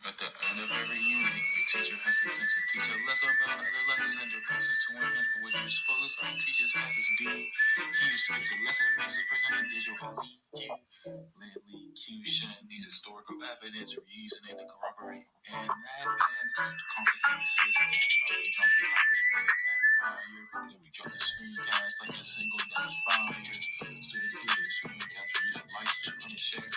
At the end of every unit, your teacher has to teach a lesson about other lessons and their process to enhance. But what you suppose all teachers has is D. He skips a lesson, makes his presentation holy Q. Elocution needs historical evidence, reasoning to corroborate and advance. The competencies that probably jumpy Irish way admire. Then we drop the screencast like a single dash fire. Student peers, screencast, read up, like, and share.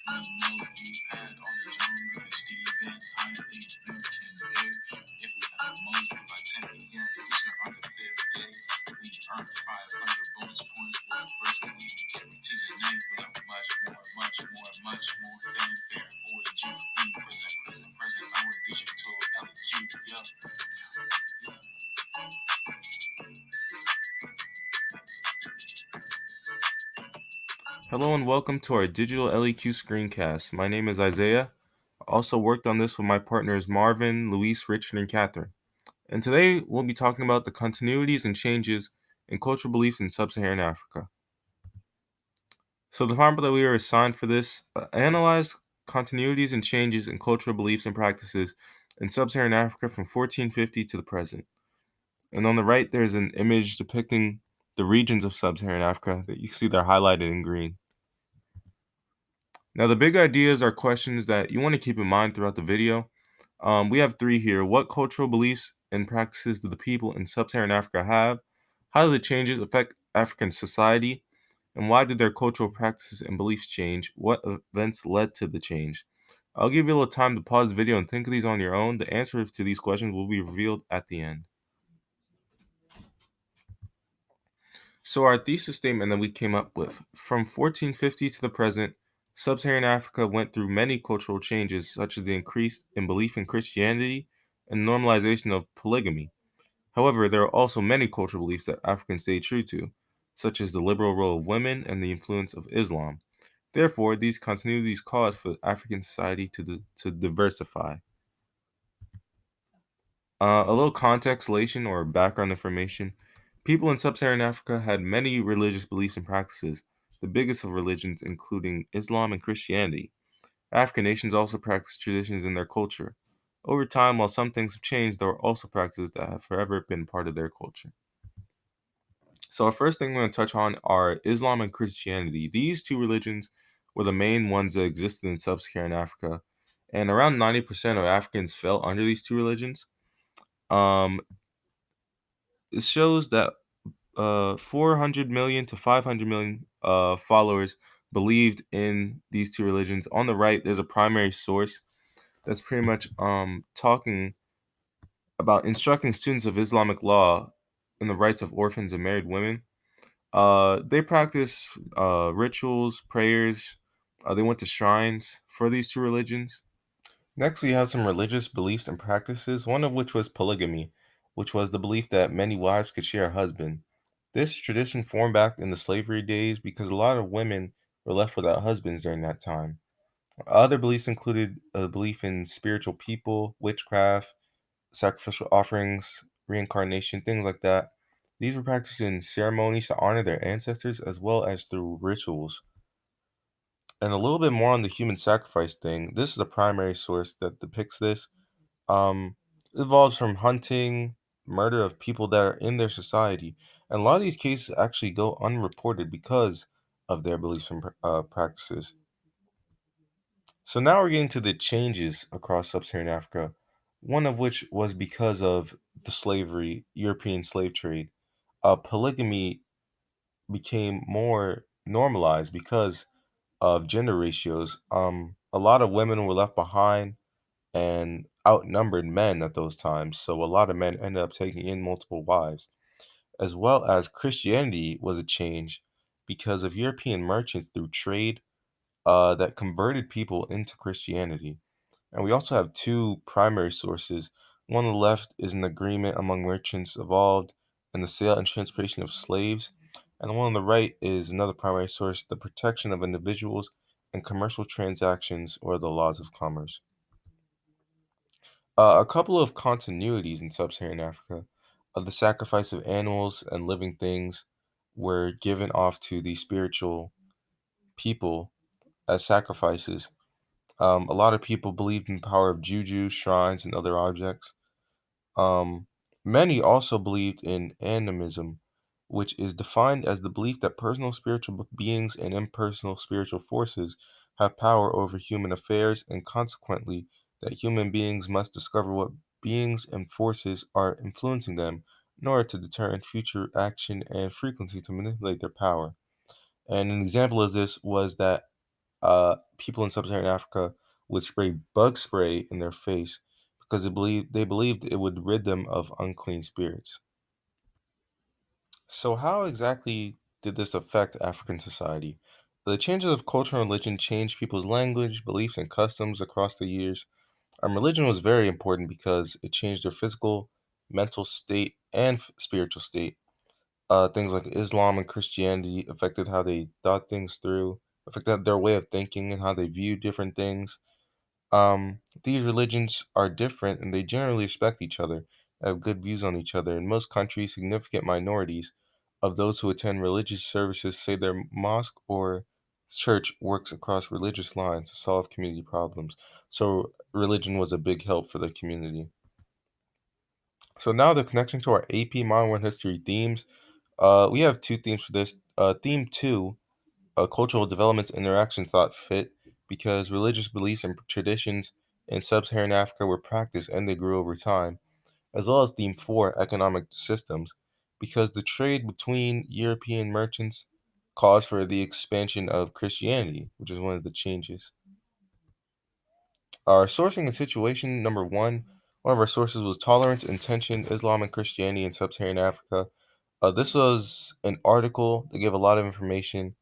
We know you had all the John Steven, I think you can bear. If we had the most by 10 p.m. Eastern on the fifth day, we earned 500 bonus points with virtually guarantees a name without much more fanfare. Or GP, present, our digital LQ, yeah. Hello and welcome to our digital LEQ screencast. My name is Isaiah. I also worked on this with my partners Marvin, Luis, Richard, and Catherine. And today we'll be talking about the continuities and changes in cultural beliefs in Sub-Saharan Africa. So the topic that we are assigned for this, analyze continuities and changes in cultural beliefs and practices in Sub-Saharan Africa from 1450 to the present. And on the right, there's an image depicting the regions of Sub-Saharan Africa that you see they're highlighted in green. Now, the big ideas are questions that you want to keep in mind throughout the video. We have three here. What cultural beliefs and practices do the people in Sub-Saharan Africa have? How do the changes affect African society? And why did their cultural practices and beliefs change? What events led to the change? I'll give you a little time to pause the video and think of these on your own. The answers to these questions will be revealed at the end. So our thesis statement that we came up with, from 1450 to the present, Sub-Saharan Africa went through many cultural changes, such as the increase in belief in Christianity and normalization of polygamy. However, there are also many cultural beliefs that Africans stay true to, such as the liberal role of women and the influence of Islam. Therefore, these continuities cause for African society to diversify. A little contextualization or background information. People in Sub-Saharan Africa had many religious beliefs and practices, the biggest of religions including Islam and Christianity. African nations also practice traditions in their culture. Over time, while some things have changed, there are also practices that have forever been part of their culture. So, our first thing we're going to touch on are Islam and Christianity. These two religions were the main ones that existed in Sub-Saharan Africa, and around 90% of Africans fell under these two religions. Um, it shows that 400 million to 500 million followers believed in these two religions. On the right, there's a primary source that's pretty much talking about instructing students of Islamic law in the rights of orphans and married women. They practice rituals, prayers. They went to shrines for these two religions. Next, we have some religious beliefs and practices, one of which was polygamy, which was the belief that many wives could share a husband. This tradition formed back in the slavery days because a lot of women were left without husbands during that time. Other beliefs included a belief in spiritual people, witchcraft, sacrificial offerings, reincarnation, things like that. These were practiced in ceremonies to honor their ancestors as well as through rituals. And a little bit more on the human sacrifice thing. This is a primary source that depicts this. It evolves from hunting, murder of people that are in their society. And a lot of these cases actually go unreported because of their beliefs and practices. So now we're getting to the changes across sub-Saharan Africa, one of which was because of the slavery, European slave trade. Polygamy became more normalized because of gender ratios. A lot of women were left behind and outnumbered men at those times, so a lot of men ended up taking in multiple wives. As well as Christianity was a change because of European merchants through trade that converted people into Christianity. And we also have two primary sources. One on the left is an agreement among merchants involved in the sale and transportation of slaves. And the one on the right is another primary source, the protection of individuals and commercial transactions or the laws of commerce. A couple of continuities in sub-Saharan Africa. The sacrifice of animals and living things were given off to the spiritual people as sacrifices. A lot of people believed in the power of juju, shrines, and other objects. Um, Many also believed in animism, which is defined as the belief that personal spiritual beings and impersonal spiritual forces have power over human affairs, and consequently, that human beings must discover what beings and forces are influencing them in order to determine future action and frequency to manipulate their power. And an example of this was that people in sub-Saharan Africa would spray bug spray in their face because they believed it would rid them of unclean spirits. So how exactly did this affect African society? The changes of culture and religion changed people's language, beliefs, and customs across the years. Religion was very important because it changed their physical, mental state, and spiritual state. Things like Islam and Christianity affected how they thought things through, affected their way of thinking and how they view different things. These religions are different and they generally respect each other, have good views on each other. In most countries, significant minorities of those who attend religious services say their mosque or church works across religious lines to solve community problems. So, religion was a big help for the community. So, now the connection to our AP Modern World History themes. We have two themes for this. Theme two, cultural developments interaction thought fit because religious beliefs and traditions in sub-Saharan Africa were practiced and they grew over time, as well as theme four, economic systems, because the trade between European merchants caused for the expansion of Christianity, which is one of the changes. Our sourcing and situation number one of our sources was Tolerance and Tension, Islam and Christianity in Sub-Saharan Africa. This was an article that gave a lot of information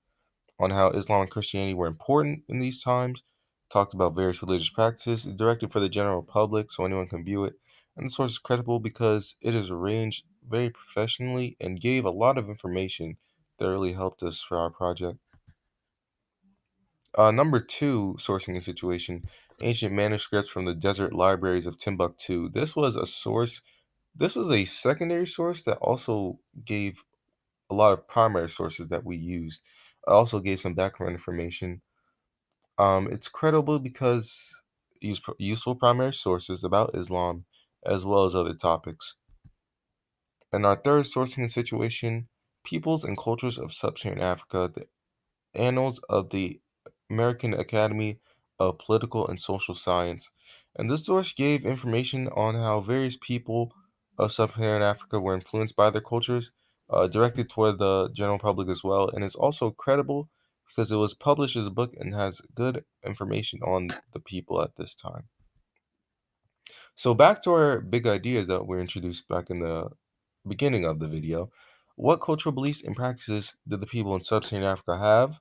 on how Islam and Christianity were important in these times, talked about various religious practices, directed for the general public so anyone can view it. And the source is credible because it is arranged very professionally and gave a lot of information that really helped us for our project. Number two, sourcing and situation, ancient manuscripts from the desert libraries of Timbuktu. This was a secondary source that also gave a lot of primary sources that we used. I also gave some background information. It's credible because it used useful primary sources about Islam as well as other topics. And our third sourcing and situation, peoples and cultures of sub-Saharan Africa, the Annals of the American Academy of Political and Social Science. And this source gave information on how various people of sub-Saharan Africa were influenced by their cultures, directed toward the general public as well, and is also credible because it was published as a book and has good information on the people at this time. So back to our big ideas that were introduced back in the beginning of the video. What cultural beliefs and practices did the people in sub-Saharan Africa have?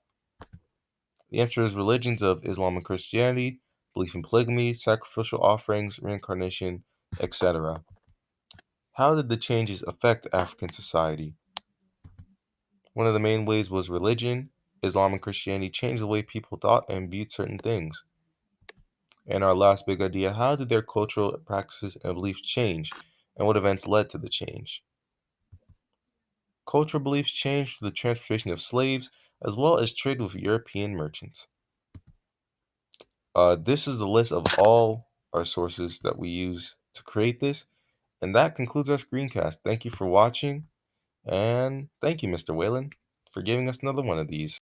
The answer is religions of Islam and Christianity, belief in polygamy, sacrificial offerings, reincarnation, etc. How did the changes affect African society? One of the main ways was religion. Islam and Christianity changed the way people thought and viewed certain things. And our last big idea, how did their cultural practices and beliefs change, and what events led to the change? Cultural beliefs changed through the transportation of slaves, as well as trade with European merchants. This is the list of all our sources that we use to create this. And that concludes our screencast. Thank you for watching. And thank you, Mr. Whalen, for giving us another one of these.